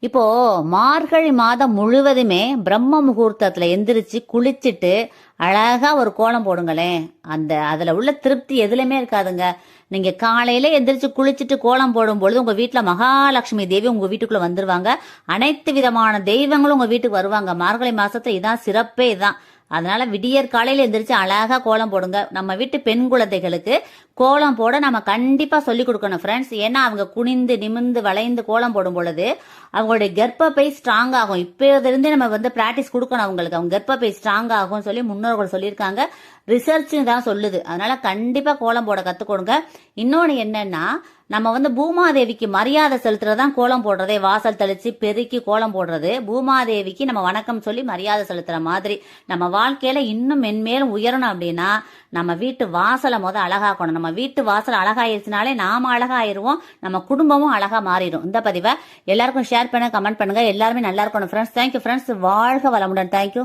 இப்போ மார்கழி மாதம் முழுவதுமே பிரம்ம முகூர்த்தத்துல எந்திரிச்சு குளிச்சுட்டு அழகா ஒரு கோலம் போடுங்களேன். அதுல உள்ள திருப்தி எதுலையுமே இருக்காதுங்க. நீங்க காலையில எந்திரிச்சு குளிச்சுட்டு கோலம் போடும் பொழுது உங்க வீட்டுல மகாலட்சுமி தேவி உங்க வீட்டுக்குள்ள வந்துருவாங்க. அனைத்து விதமான தெய்வங்களும் உங்க வீட்டுக்கு வருவாங்க. மார்கழி மாசத்துல இதான் சிறப்பே இதான். அதனால விடியற் காலையில எந்திரிச்சு அழகா கோலம் போடுங்க. நம்ம வீட்டு பெண் குழந்தைகளுக்கு கோலம் போட நம்ம கண்டிப்பா சொல்லி கொடுக்கணும் ஃப்ரெண்ட்ஸ். ஏன்னா அவங்க குனிந்து நிமிந்து வளைந்து கோலம் போடும் பொழுது அவங்களுடைய கர்ப்பப்பை ஸ்ட்ராங் ஆகும். இப்போதிலிருந்தே நம்ம பிராக்டிஸ் கொடுக்கணும் அவங்களுக்கு. அவங்க கர்ப்பப்பை ஸ்ட்ராங் ஆகும் சொல்லி முன்னோர்கள் சொல்லியிருக்காங்க. ரிசர்ச் தான் சொல்லுது. அதனால கண்டிப்பா கோலம் போட கத்துக்கொடுங்க. இன்னொன்னு என்னன்னா, நம்ம பூமாதேவிக்கு மரியாதை செலுத்துறதுதான் கோலம் போடுறதே. வாசல் தெளிச்சு பெருக்கி கோலம் போடுறது பூமாதேவிக்கு நம்ம வணக்கம் சொல்லி மரியாதை செலுத்துற மாதிரி. நம்ம வாழ்க்கையில இன்னும் மென்மேலும் உயரணும் அப்படின்னா நம்ம வீட்டு வாசலை அழகாக்கணும். நம்ம வீட்டு வாசல் அழகாயிருச்சுனாலே நாம அழகாயிருவோம், நம்ம குடும்பமும் அழகா மாறிடும். இந்த பதிவை எல்லாருக்கும் ஷேர் பண்ண, கமெண்ட் பண்ணுங்க. எல்லாருமே நல்லா இருக்கணும் ஃப்ரெண்ட்ஸ். Thank you friends. வாழ்க வளமுடன். தேங்க்யூ.